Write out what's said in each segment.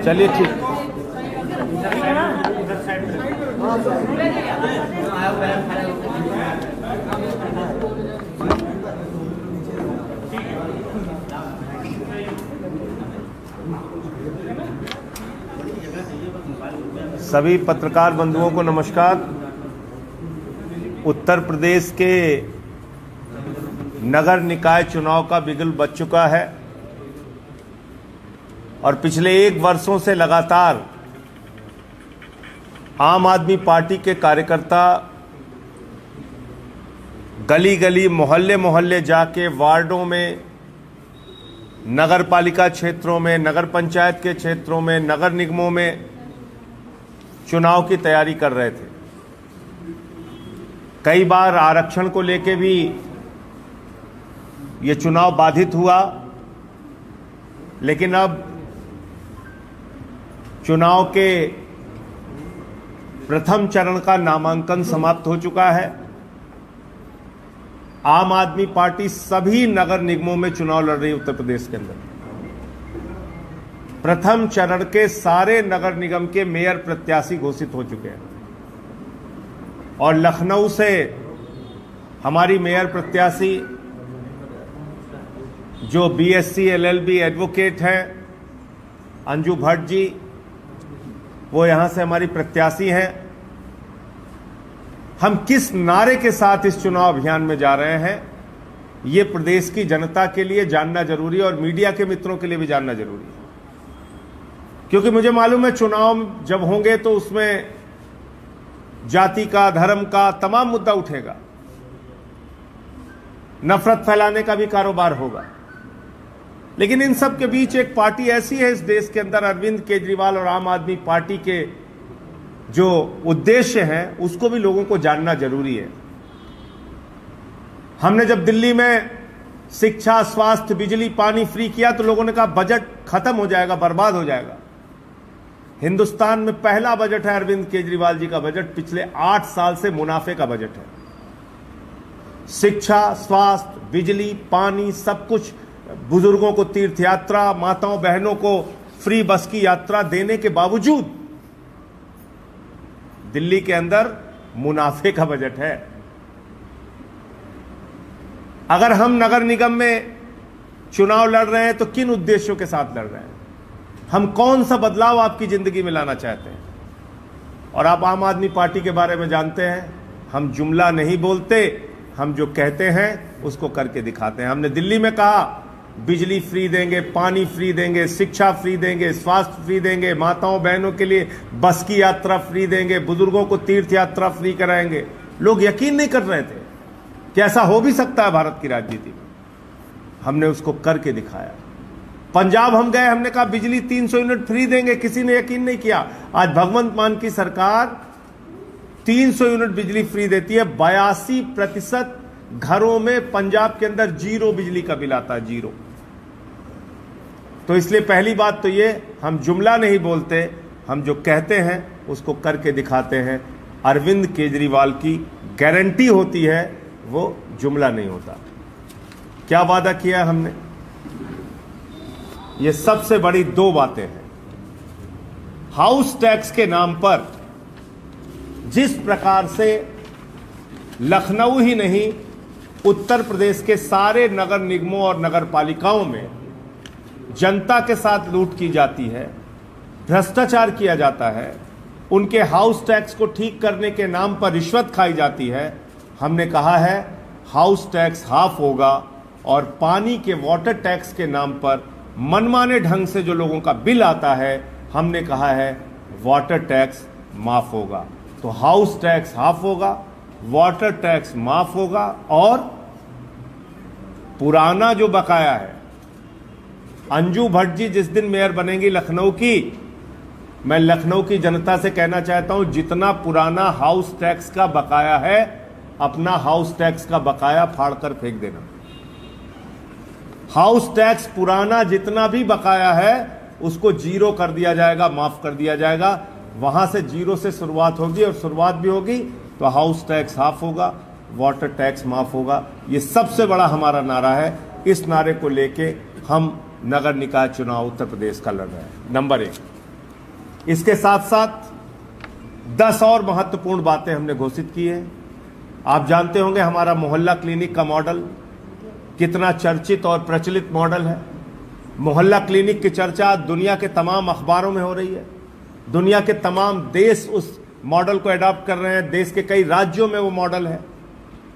चलिए ठीक। सभी पत्रकार बंधुओं को नमस्कार। उत्तर प्रदेश के नगर निकाय चुनाव का बिगुल बज चुका है और पिछले 1 वर्षों से लगातार आम आदमी पार्टी के कार्यकर्ता गली गली मोहल्ले मोहल्ले जाके वार्डों में, नगर पालिका क्षेत्रों में, नगर पंचायत के क्षेत्रों में, नगर निगमों में चुनाव की तैयारी कर रहे थे। कई बार आरक्षण को लेके भी ये चुनाव बाधित हुआ, लेकिन अब चुनाव के प्रथम चरण का नामांकन समाप्त हो चुका है। आम आदमी पार्टी सभी नगर निगमों में चुनाव लड़ रही है। उत्तर प्रदेश के अंदर प्रथम चरण के सारे नगर निगम के मेयर प्रत्याशी घोषित हो चुके हैं और लखनऊ से हमारी मेयर प्रत्याशी जो बीएससी एलएलबी एडवोकेट हैं अंजू भट्ट जी, वो यहां से हमारी प्रत्याशी हैं। हम किस नारे के साथ इस चुनाव अभियान में जा रहे हैं, ये प्रदेश की जनता के लिए जानना जरूरी है और मीडिया के मित्रों के लिए भी जानना जरूरी है, क्योंकि मुझे मालूम है चुनाव जब होंगे तो उसमें जाति का, धर्म का तमाम मुद्दा उठेगा, नफरत फैलाने का भी कारोबार होगा। लेकिन इन सब के बीच एक पार्टी ऐसी है इस देश के अंदर, अरविंद केजरीवाल और आम आदमी पार्टी के जो उद्देश्य हैं उसको भी लोगों को जानना जरूरी है। हमने जब दिल्ली में शिक्षा, स्वास्थ्य, बिजली, पानी फ्री किया तो लोगों ने कहा बजट खत्म हो जाएगा, बर्बाद हो जाएगा। हिंदुस्तान में पहला बजट है अरविंद केजरीवाल जी का बजट, पिछले 8 साल से मुनाफे का बजट है। शिक्षा, स्वास्थ्य, बिजली, पानी, सब कुछ, बुजुर्गों को तीर्थ यात्रा, माताओं बहनों को फ्री बस की यात्रा देने के बावजूद दिल्ली के अंदर मुनाफे का बजट है। अगर हम नगर निगम में चुनाव लड़ रहे हैं तो किन उद्देश्यों के साथ लड़ रहे हैं, हम कौन सा बदलाव आपकी जिंदगी में लाना चाहते हैं। और आप आम आदमी पार्टी के बारे में जानते हैं, हम जुमला नहीं बोलते, हम जो कहते हैं उसको करके दिखाते हैं। हमने दिल्ली में कहा बिजली फ्री देंगे, पानी फ्री देंगे, शिक्षा फ्री देंगे, स्वास्थ्य फ्री देंगे, माताओं बहनों के लिए बस की यात्रा फ्री देंगे, बुजुर्गों को तीर्थ यात्रा फ्री कराएंगे। लोग यकीन नहीं कर रहे थे कि ऐसा हो भी सकता है भारत की राजनीति में। हमने उसको करके दिखाया। पंजाब हम गए, हमने कहा बिजली 300 यूनिट फ्री देंगे, किसी ने यकीन नहीं किया। आज भगवंत मान की सरकार 300 यूनिट बिजली फ्री देती है। 82% घरों में पंजाब के अंदर जीरो बिजली का बिल आता है, जीरो। तो इसलिए पहली बात तो ये, हम जुमला नहीं बोलते, हम जो कहते हैं उसको करके दिखाते हैं। अरविंद केजरीवाल की गारंटी होती है, वो जुमला नहीं होता। क्या वादा किया है हमने, ये सबसे बड़ी 2 बातें हैं। हाउस टैक्स के नाम पर जिस प्रकार से लखनऊ ही नहीं, उत्तर प्रदेश के सारे नगर निगमों और नगर पालिकाओं में जनता के साथ लूट की जाती है, भ्रष्टाचार किया जाता है, उनके हाउस टैक्स को ठीक करने के नाम पर रिश्वत खाई जाती है। हमने कहा है हाउस टैक्स हाफ होगा और पानी के वाटर टैक्स के नाम पर मनमाने ढंग से जो लोगों का बिल आता है, हमने कहा है वाटर टैक्स माफ होगा। तो हाउस टैक्स हाफ होगा, वाटर टैक्स माफ होगा और पुराना जो बकाया है, अंजू भट्ट जी जिस दिन मेयर बनेंगी लखनऊ की, मैं लखनऊ की जनता से कहना चाहता हूं, जितना पुराना हाउस टैक्स का बकाया है, अपना हाउस टैक्स का बकाया फाड़कर फेंक देना। हाउस टैक्स पुराना जितना भी बकाया है उसको जीरो कर दिया जाएगा, माफ कर दिया जाएगा। वहां से जीरो से शुरुआत होगी और शुरुआत भी होगी तो हाउस टैक्स हाफ होगा, वाटर टैक्स माफ होगा। ये सबसे बड़ा हमारा नारा है। इस नारे को लेके हम नगर निकाय चुनाव उत्तर प्रदेश का लड़ रहे हैं, नंबर 1। इसके साथ साथ 10 और महत्वपूर्ण बातें हमने घोषित की हैं। आप जानते होंगे हमारा मोहल्ला क्लिनिक का मॉडल कितना चर्चित और प्रचलित मॉडल है। मोहल्ला क्लिनिक की चर्चा दुनिया के तमाम अखबारों में हो रही है। दुनिया के तमाम देश उस मॉडल को अडॉप्ट कर रहे हैं। देश के कई राज्यों में वो मॉडल है।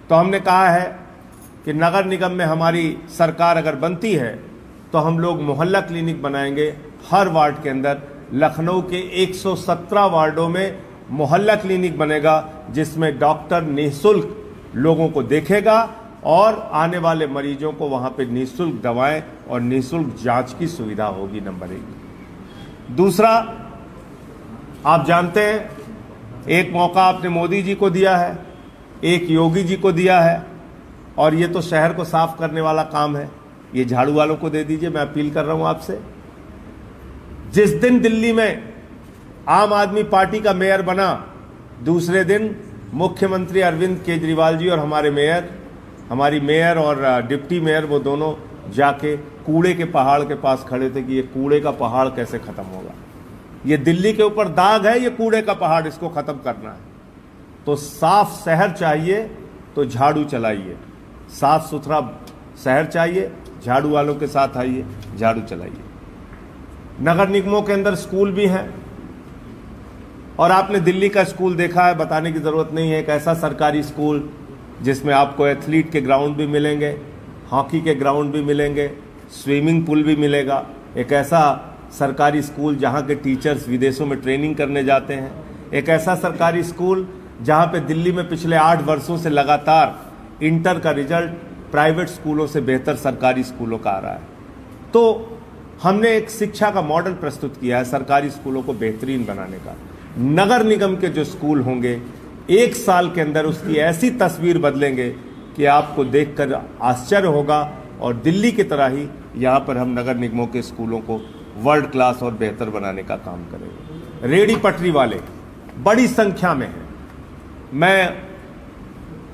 तो हमने कहा है कि नगर निगम में हमारी सरकार अगर बनती है तो हम लोग मोहल्ला क्लिनिक बनाएंगे हर वार्ड के अंदर। लखनऊ के 117 वार्डों में मोहल्ला क्लिनिक बनेगा जिसमें डॉक्टर निःशुल्क लोगों को देखेगा और आने वाले मरीजों को वहां पे निःशुल्क दवाएं और निःशुल्क जांच की सुविधा होगी, नंबर 1। दूसरा, आप जानते हैं एक मौका आपने मोदी जी को दिया है, एक योगी जी को दिया है, और ये तो शहर को साफ करने वाला काम है, ये झाड़ू वालों को दे दीजिए। मैं अपील कर रहा हूं आपसे, जिस दिन दिल्ली में आम आदमी पार्टी का मेयर बना, दूसरे दिन मुख्यमंत्री अरविंद केजरीवाल जी और हमारी मेयर और डिप्टी मेयर वो दोनों जाके कूड़े के पहाड़ के पास खड़े थे कि ये कूड़े का पहाड़ कैसे खत्म होगा। ये दिल्ली के ऊपर दाग है, ये कूड़े का पहाड़, इसको खत्म करना है। तो साफ शहर चाहिए तो झाड़ू चलाइए, साफ सुथरा शहर चाहिए, झाड़ू वालों के साथ आइए, झाड़ू चलाइए। नगर निगमों के अंदर स्कूल भी हैं और आपने दिल्ली का स्कूल देखा है, बताने की जरूरत नहीं है। एक ऐसा सरकारी स्कूल जिसमें आपको एथलीट के ग्राउंड भी मिलेंगे, हॉकी के ग्राउंड भी मिलेंगे, स्विमिंग पूल भी मिलेगा। एक ऐसा सरकारी स्कूल जहां के टीचर्स विदेशों में ट्रेनिंग करने जाते हैं। एक ऐसा सरकारी स्कूल जहां पे दिल्ली में पिछले 8 वर्षों से लगातार इंटर का रिजल्ट प्राइवेट स्कूलों से बेहतर सरकारी स्कूलों का आ रहा है। तो हमने एक शिक्षा का मॉडल प्रस्तुत किया है सरकारी स्कूलों को बेहतरीन बनाने का। नगर निगम के जो स्कूल होंगे 1 साल के अंदर उसकी ऐसी तस्वीर बदलेंगे कि आपको देखकर आश्चर्य होगा, और दिल्ली की तरह ही यहाँ पर हम नगर निगमों के स्कूलों को वर्ल्ड क्लास और बेहतर बनाने का काम करेंगे। रेहड़ी पटरी वाले बड़ी संख्या में हैं, मैं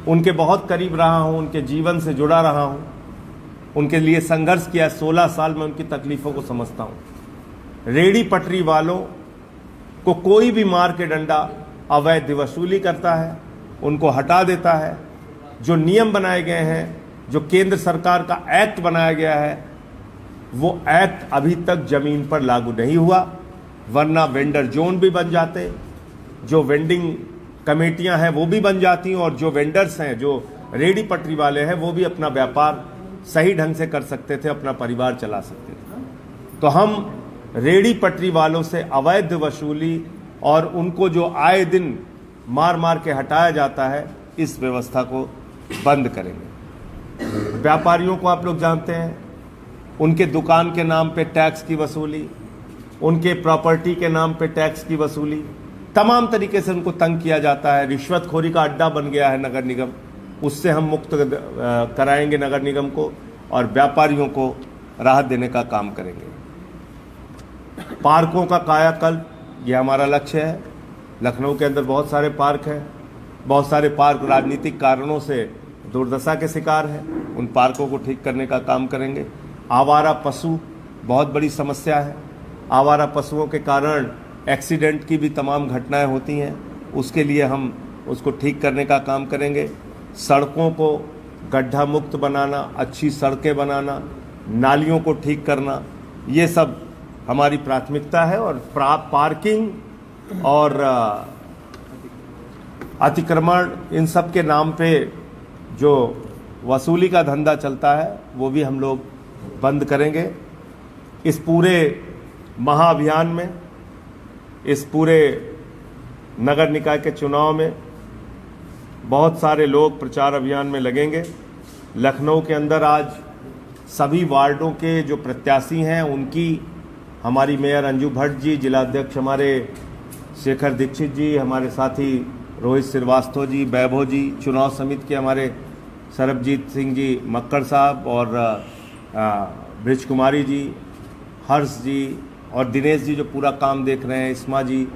उनके बहुत करीब रहा हूँ, उनके जीवन से जुड़ा रहा हूँ, उनके लिए संघर्ष किया। 16 साल में उनकी तकलीफों को समझता हूँ। रेहड़ी पटरी वालों को कोई भी मार के डंडा अवैध वसूली करता है, उनको हटा देता है। जो नियम बनाए गए हैं, जो केंद्र सरकार का एक्ट बनाया गया है, वो एक्ट अभी तक जमीन पर लागू नहीं हुआ, वरना वेंडर जोन भी बन जाते, जो वेंडिंग कमेटियां हैं वो भी बन जाती, और जो वेंडर्स हैं, जो रेहड़ी पटरी वाले हैं, वो भी अपना व्यापार सही ढंग से कर सकते थे, अपना परिवार चला सकते थे। तो हम रेहड़ी पटरी वालों से अवैध वसूली और उनको जो आए दिन मार मार के हटाया जाता है, इस व्यवस्था को बंद करेंगे। व्यापारियों को आप लोग जानते हैं, उनके दुकान के नाम पे टैक्स की वसूली, उनके प्रॉपर्टी के नाम पे टैक्स की वसूली, तमाम तरीके से उनको तंग किया जाता है। रिश्वतखोरी का अड्डा बन गया है नगर निगम, उससे हम मुक्त कराएंगे नगर निगम को और व्यापारियों को राहत देने का काम करेंगे। पार्कों का कायाकल्प, ये हमारा लक्ष्य है। लखनऊ के अंदर बहुत सारे पार्क हैं, बहुत सारे पार्क राजनीतिक कारणों से दुर्दशा के शिकार हैं, उन पार्कों को ठीक करने का काम करेंगे। आवारा पशु बहुत बड़ी समस्या है, आवारा पशुओं के कारण एक्सीडेंट की भी तमाम घटनाएं होती हैं, उसके लिए हम उसको ठीक करने का काम करेंगे। सड़कों को गड्ढा मुक्त बनाना, अच्छी सड़कें बनाना, नालियों को ठीक करना, ये सब हमारी प्राथमिकता है। और पार्किंग और अतिक्रमण, इन सब के नाम पे जो वसूली का धंधा चलता है, वो भी हम लोग बंद करेंगे। इस पूरे महाअभियान में, इस पूरे नगर निकाय के चुनाव में बहुत सारे लोग प्रचार अभियान में लगेंगे। लखनऊ के अंदर आज सभी वार्डों के जो प्रत्याशी हैं, उनकी हमारी मेयर अंजू भट्ट जी, जिलाध्यक्ष हमारे शेखर दीक्षित जी, हमारे साथी रोहित श्रीवास्तव जी, वैभव जी, चुनाव समिति के हमारे सरबजीत सिंह जी मक्कड़ साहब और ब्रिज कुमारी जी, हर्ष जी, और दिनेश जी जो पूरा काम देख रहे हैं, इस्मा जी,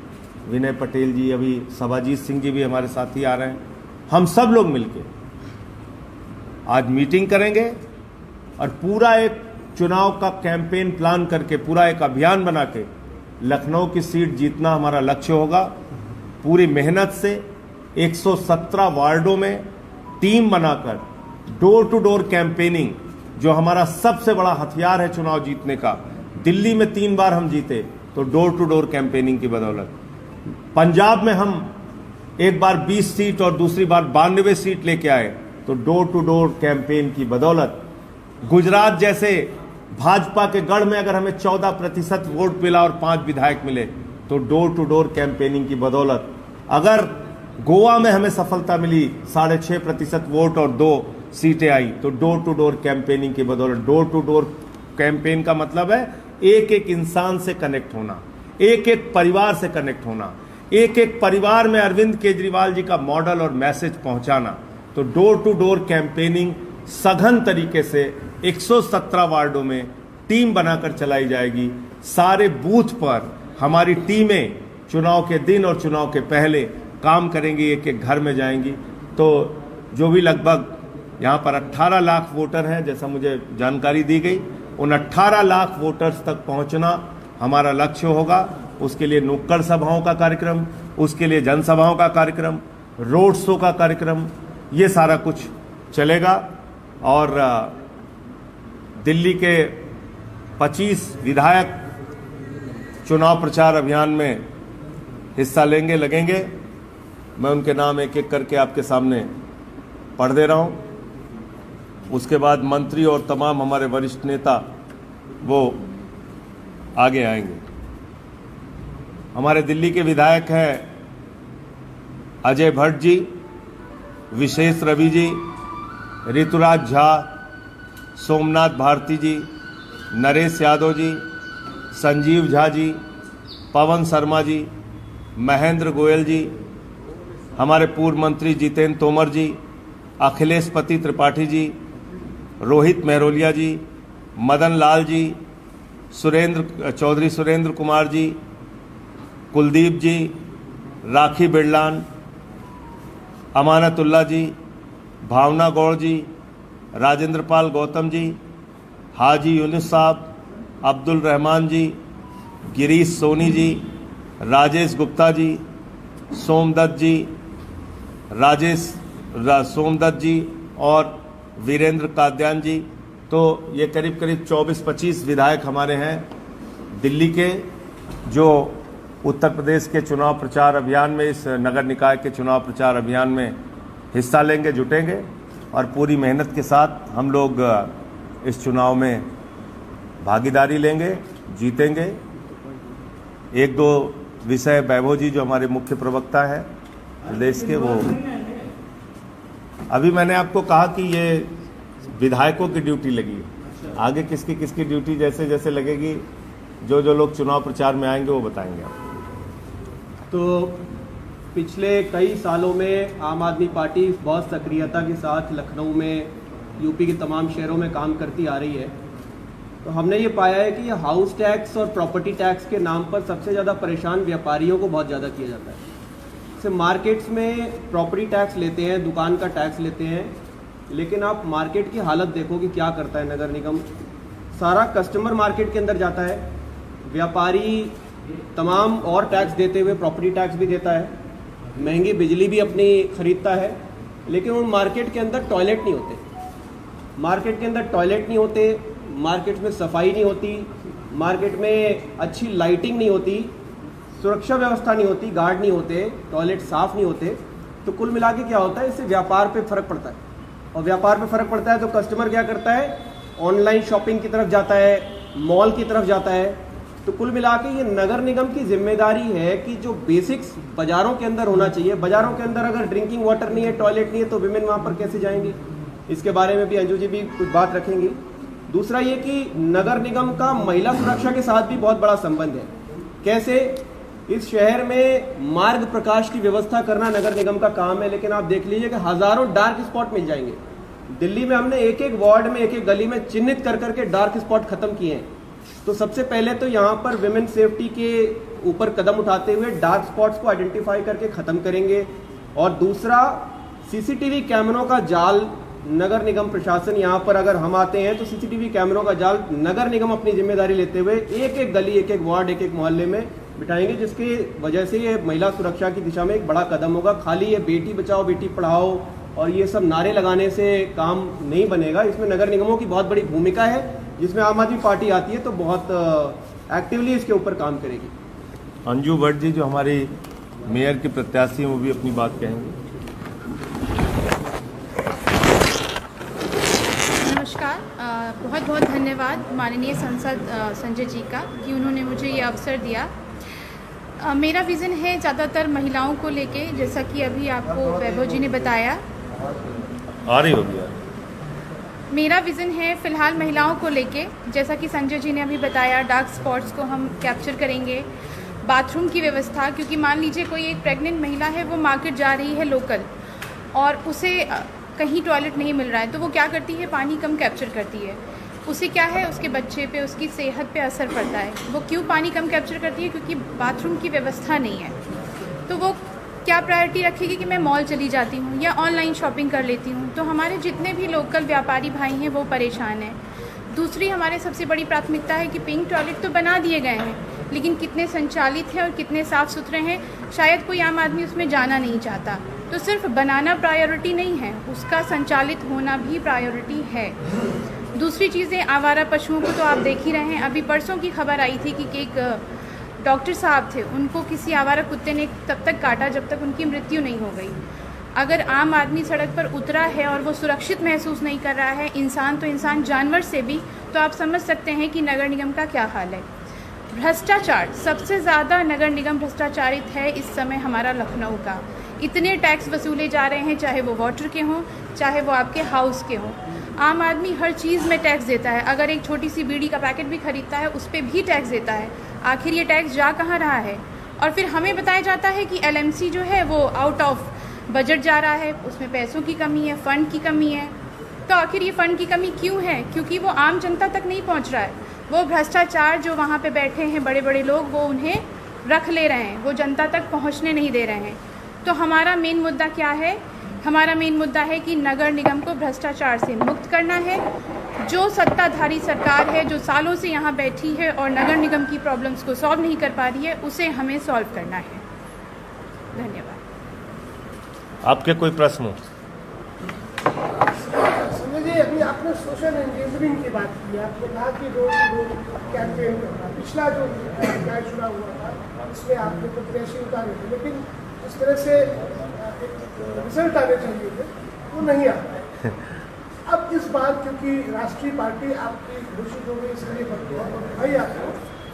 विनय पटेल जी, अभी सभाजीत सिंह जी भी हमारे साथ ही आ रहे हैं। हम सब लोग मिलके आज मीटिंग करेंगे और पूरा एक चुनाव का कैंपेन प्लान करके, पूरा एक अभियान बना के लखनऊ की सीट जीतना हमारा लक्ष्य होगा। पूरी मेहनत से 117 वार्डों में टीम बनाकर डोर टू डोर कैंपेनिंग, जो हमारा सबसे बड़ा हथियार है चुनाव जीतने का। दिल्ली में 3 बार हम जीते तो डोर टू डोर कैंपेनिंग की बदौलत। पंजाब में हम एक बार 20 सीट और दूसरी बार 92 सीट लेके आए तो डोर टू डोर कैंपेन की बदौलत। गुजरात जैसे भाजपा के गढ़ में अगर हमें 14% वोट मिला और 5 विधायक मिले तो डोर टू डोर कैंपेनिंग की बदौलत। अगर गोवा में हमें सफलता मिली 6.5% वोट और 2 सीटें आई तो डोर टू डोर कैंपेनिंग की बदौलत। डोर टू डोर कैंपेन का मतलब है एक एक इंसान से कनेक्ट होना, एक एक परिवार से कनेक्ट होना, एक एक परिवार में अरविंद केजरीवाल जी का मॉडल और मैसेज पहुंचाना। तो डोर टू डोर कैंपेनिंग सघन तरीके से 117 वार्डों में टीम बनाकर चलाई जाएगी। सारे बूथ पर हमारी टीमें चुनाव के दिन और चुनाव के पहले काम करेंगी, एक एक घर में जाएंगी। तो जो भी लगभग यहाँ पर 18 लाख वोटर हैं, जैसा मुझे जानकारी दी गई, उन 18 लाख वोटर्स तक पहुँचना हमारा लक्ष्य होगा। उसके लिए नुक्कड़ सभाओं का कार्यक्रम, उसके लिए जनसभाओं का कार्यक्रम, रोड शो का कार्यक्रम, ये सारा कुछ चलेगा। और दिल्ली के 25 विधायक चुनाव प्रचार अभियान में हिस्सा लगेंगे। मैं उनके नाम एक एक करके आपके सामने पढ़ दे रहा हूं। उसके बाद मंत्री और तमाम हमारे वरिष्ठ नेता वो आगे आएंगे। हमारे दिल्ली के विधायक हैं अजय भट्ट जी, विशेष रवि जी, ऋतुराज झा, सोमनाथ भारती जी, नरेश यादव जी, संजीव झा जी, पवन शर्मा जी, महेंद्र गोयल जी, हमारे पूर्व मंत्री जितेंद्र तोमर जी, अखिलेश पति त्रिपाठी जी, रोहित मेहरोलिया जी, मदन लाल जी, चौधरी सुरेंद्र कुमार जी, कुलदीप जी, राखी बिड़लान, अमानतुल्ला जी, भावना गौड़ जी, राजेंद्र पाल गौतम जी, हाजी यूनुस साहब, अब्दुल रहमान जी, गिरीश सोनी जी, राजेश गुप्ता जी, सोमदत्त जी, सोमदत्त जी और वीरेंद्र काद्यान जी। तो ये करीब करीब 24-25 विधायक हमारे हैं दिल्ली के, जो उत्तर प्रदेश के चुनाव प्रचार अभियान में, इस नगर निकाय के चुनाव प्रचार अभियान में हिस्सा लेंगे, जुटेंगे और पूरी मेहनत के साथ हम लोग इस चुनाव में भागीदारी लेंगे, जीतेंगे। 1-2 विषय वैभव जी जो हमारे मुख्य प्रवक्ता है प्रदेश के, वो अभी मैंने आपको कहा कि ये विधायकों की ड्यूटी लगी है। आगे किसकी किसकी ड्यूटी जैसे जैसे लगेगी, जो जो लोग चुनाव प्रचार में आएंगे वो बताएंगे आपको। तो पिछले कई सालों में आम आदमी पार्टी बहुत सक्रियता के साथ लखनऊ में, यूपी के तमाम शहरों में काम करती आ रही है। तो हमने ये पाया है कि ये हाउस टैक्स और प्रॉपर्टी टैक्स के नाम पर सबसे ज़्यादा परेशान व्यापारियों को बहुत ज़्यादा किया जाता है। जैसे मार्केट्स में प्रॉपर्टी टैक्स लेते हैं, दुकान का टैक्स लेते हैं, लेकिन आप मार्केट की हालत देखो कि क्या करता है नगर निगम। सारा कस्टमर मार्केट के अंदर जाता है, व्यापारी तमाम और टैक्स देते हुए प्रॉपर्टी टैक्स भी देता है, महंगी बिजली भी अपनी खरीदता है, लेकिन उन मार्केट के अंदर टॉयलेट नहीं होते। मार्केट के अंदर टॉयलेट नहीं होते, मार्केट में सफाई नहीं होती, मार्केट में अच्छी लाइटिंग नहीं होती, सुरक्षा व्यवस्था नहीं होती, गार्ड नहीं होते, टॉयलेट साफ नहीं होते। तो कुल मिला के क्या होता है, इससे व्यापार पे फर्क पड़ता है। और व्यापार पे फर्क पड़ता है तो कस्टमर क्या करता है, ऑनलाइन शॉपिंग की तरफ जाता है, मॉल की तरफ जाता है। तो कुल मिला के ये नगर निगम की जिम्मेदारी है कि जो बेसिक्स बाजारों के अंदर होना चाहिए, बाजारों के अंदर अगर ड्रिंकिंग वाटर नहीं है, टॉयलेट नहीं है, तो विमेन वहाँ पर कैसे जाएंगी, इसके बारे में भी अंजू जी भी कुछ बात रखेंगी। दूसरा ये कि नगर निगम का महिला सुरक्षा के साथ भी बहुत बड़ा संबंध है। कैसे, इस शहर में मार्ग प्रकाश की व्यवस्था करना नगर निगम का काम है, लेकिन आप देख लीजिए कि हजारों डार्क स्पॉट मिल जाएंगे। दिल्ली में हमने एक एक वार्ड में, एक एक गली में चिन्हित कर करके डार्क स्पॉट खत्म किए हैं। तो सबसे पहले तो यहाँ पर विमेन सेफ्टी के ऊपर कदम उठाते हुए डार्क स्पॉट्स को आइडेंटिफाई करके ख़त्म करेंगे। और दूसरा, सीसीटीवी कैमरों का जाल नगर निगम प्रशासन, यहाँ पर अगर हम आते हैं तो सीसीटीवी कैमरों का जाल नगर निगम अपनी जिम्मेदारी लेते हुए एक एक गली, एक एक वार्ड, एक एक मोहल्ले में बिठाएंगे, जिसकी वजह से ये महिला सुरक्षा की दिशा में एक बड़ा कदम होगा। खाली ये बेटी बचाओ बेटी पढ़ाओ और ये सब नारे लगाने से काम नहीं बनेगा। इसमें नगर निगमों की बहुत बड़ी भूमिका है, जिसमें आम आदमी पार्टी आती है तो बहुत एक्टिवली इसके ऊपर काम करेगी। अंजू भट्ट जी जो हमारी मेयर की प्रत्याशी हैं वो भी अपनी बात कहेंगे। नमस्कार, बहुत बहुत धन्यवाद माननीय सांसद संजय जी का कि उन्होंने मुझे ये अवसर दिया। मेरा विज़न है ज़्यादातर महिलाओं को लेके, जैसा कि अभी आपको वैभव जी ने बताया। आ रही होगी यार। मेरा विज़न है फ़िलहाल महिलाओं को लेके, जैसा कि संजय जी ने अभी बताया, डार्क स्पॉट्स को हम कैप्चर करेंगे। बाथरूम की व्यवस्था, क्योंकि मान लीजिए कोई एक प्रेग्नेंट महिला है, वो मार्केट जा रही है लोकल और उसे कहीं टॉयलेट नहीं मिल रहा है, तो वो क्या करती है, पानी कम कैप्चर करती है। उसे क्या है, उसके बच्चे पे, उसकी सेहत पे असर पड़ता है। वो क्यों पानी कम कैप्चर करती है? क्योंकि बाथरूम की व्यवस्था नहीं है। तो वो क्या प्रायोरिटी रखेगी कि मैं मॉल चली जाती हूँ या ऑनलाइन शॉपिंग कर लेती हूँ। तो हमारे जितने भी लोकल व्यापारी भाई हैं वो परेशान हैं। दूसरी हमारे सबसे बड़ी प्राथमिकता है कि पिंक टॉयलेट तो बना दिए गए हैं, लेकिन कितने संचालित हैं और कितने साफ़ सुथरे हैं, शायद कोई आम आदमी उसमें जाना नहीं चाहता। तो सिर्फ बनाना प्रायोरिटी नहीं है, उसका संचालित होना भी प्रायोरिटी है। दूसरी चीज़ें, आवारा पशुओं को तो आप देख ही रहे हैं। अभी परसों की खबर आई थी कि एक डॉक्टर साहब थे, उनको किसी आवारा कुत्ते ने तब तक काटा जब तक उनकी मृत्यु नहीं हो गई। अगर आम आदमी सड़क पर उतरा है और वो सुरक्षित महसूस नहीं कर रहा है, इंसान तो इंसान, जानवर से भी, तो आप समझ सकते हैं कि नगर निगम का क्या हाल है। भ्रष्टाचार, सबसे ज़्यादा नगर निगम भ्रष्टाचारित है इस समय हमारा लखनऊ का। इतने टैक्स वसूले जा रहे हैं, चाहे वो वाटर के हों, चाहे वो आपके हाउस के हों। आम आदमी हर चीज़ में टैक्स देता है। अगर एक छोटी सी बीड़ी का पैकेट भी खरीदता है, उस पर भी टैक्स देता है। आखिर ये टैक्स जा कहाँ रहा है? और फिर हमें बताया जाता है कि LMC जो है वो आउट ऑफ बजट जा रहा है, उसमें पैसों की कमी है, फ़ंड की कमी है। तो आखिर ये फ़ंड की कमी क्यों है? क्योंकि वो आम जनता तक नहीं पहुँच रहा है। वो भ्रष्टाचार जो वहाँ पे बैठे हैं बड़े बड़े लोग, वो उन्हें रख ले रहे हैं, वो जनता तक पहुँचने नहीं दे रहे हैं। तो हमारा मेन मुद्दा क्या है? हमारा मेन मुद्दा है कि नगर निगम को भ्रष्टाचार से मुक्त करना है। जो सत्ताधारी सरकार है, जो सालों से यहाँ बैठी है और नगर निगम की प्रॉब्लम्स को सॉल्व नहीं कर पा रही है, उसे हमें सॉल्व करना है। धन्यवाद। आपके कोई प्रश्न हो? संजय जी, अभी आपने सोशल एंगेजमेंट की बात की। आपने कहा कि रोज कैंपेन करना, पिछला जो चुनाव हुआ था उसमें आपने प्रत्याशी उतारे थे, लेकिन इस तरह से रिजल्ट आने चाहिए थे, वो नहीं आ पाए। अब इस बार क्योंकि राष्ट्रीय पार्टी आपकी घोषित हो गई, इसलिए भाई आपको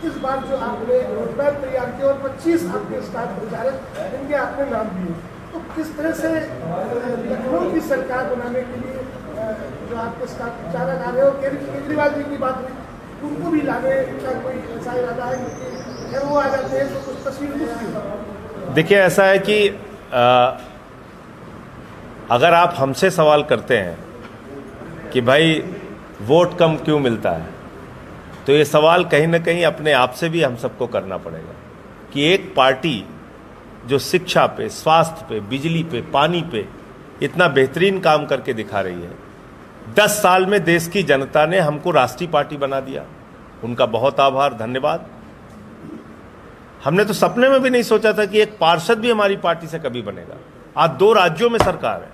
इस बार जो आपने रोड मैप तैयार किया और 25 आपके स्टार प्रचारक इनके आपने नाम दिए, तो किस तरह से लखनऊ की सरकार बनाने के लिए जो आपके स्टार प्रचारक आ रहे हो, केजरीवाल जी की बात हुई, उनको भी लाने का कोई ऐसा इरादा है? क्योंकि अगर वो आ जाते हैं तो कुछ तस्वीर दूसरी। देखिए, ऐसा है कि अगर आप हमसे सवाल करते हैं कि भाई वोट कम क्यों मिलता है, तो ये सवाल कहीं ना कहीं अपने आप से भी हम सबको करना पड़ेगा कि एक पार्टी जो शिक्षा पे, स्वास्थ्य पे, बिजली पे, पानी पे इतना बेहतरीन काम करके दिखा रही है, 10 साल में देश की जनता ने हमको राष्ट्रीय पार्टी बना दिया। उनका बहुत आभार, धन्यवाद। हमने तो सपने में भी नहीं सोचा था कि एक पार्षद भी हमारी पार्टी से कभी बनेगा। आज 2 राज्यों में सरकार है,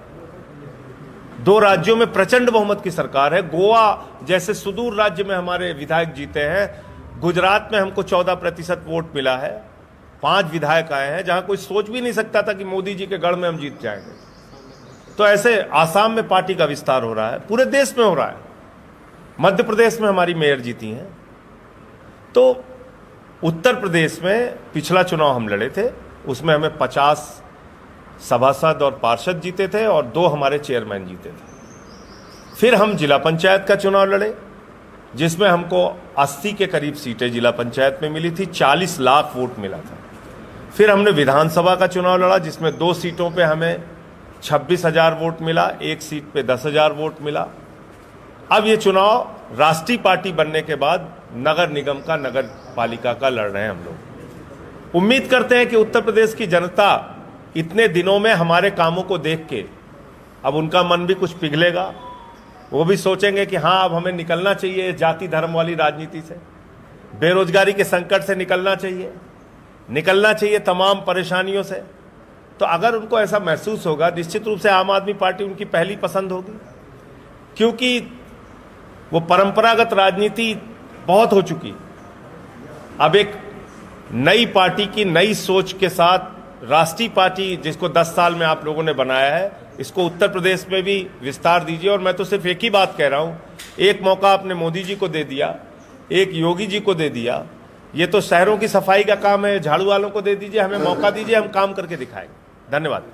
2 राज्यों में प्रचंड बहुमत की सरकार है। गोवा जैसे सुदूर राज्य में हमारे विधायक जीते हैं। गुजरात में हमको 14% वोट मिला है, 5 विधायक आए हैं, जहां कोई सोच भी नहीं सकता था कि मोदी जी के गढ़ में हम जीत जाएंगे। तो ऐसे आसाम में पार्टी का विस्तार हो रहा है, पूरे देश में हो रहा है। मध्य प्रदेश में हमारी मेयर जीती हैं। तो उत्तर प्रदेश में पिछला चुनाव हम लड़े थे, उसमें हमें 50 सभासद और पार्षद जीते थे और 2 हमारे चेयरमैन जीते थे। फिर हम जिला पंचायत का चुनाव लड़े, जिसमें हमको 80 के करीब सीटें जिला पंचायत में मिली थी, 40 लाख वोट मिला था। फिर हमने विधानसभा का चुनाव लड़ा, जिसमें 2 सीटों पे हमें 26,000 वोट मिला, 1 सीट पे 10,000 वोट मिला। अब ये चुनाव राष्ट्रीय पार्टी बनने के बाद नगर निगम का, नगर पालिका का लड़ रहे हैं हम लोग। उम्मीद करते हैं कि उत्तर प्रदेश की जनता इतने दिनों में हमारे कामों को देख के अब उनका मन भी कुछ पिघलेगा, वो भी सोचेंगे कि हाँ अब हमें निकलना चाहिए जाति धर्म वाली राजनीति से, बेरोजगारी के संकट से निकलना चाहिए तमाम परेशानियों से। तो अगर उनको ऐसा महसूस होगा, निश्चित रूप से आम आदमी पार्टी उनकी पहली पसंद होगी, क्योंकि वो परंपरागत राजनीति बहुत हो चुकी। अब एक नई पार्टी की नई सोच के साथ राष्ट्रीय पार्टी जिसको 10 साल में आप लोगों ने बनाया है, इसको उत्तर प्रदेश में भी विस्तार दीजिए। और मैं तो सिर्फ एक ही बात कह रहा हूं, एक मौका आपने मोदी जी को दे दिया, एक योगी जी को दे दिया, ये तो शहरों की सफाई का काम है, झाड़ू वालों को दे दीजिए, हमें मौका दीजिए, हम काम करके दिखाएंगे। धन्यवाद।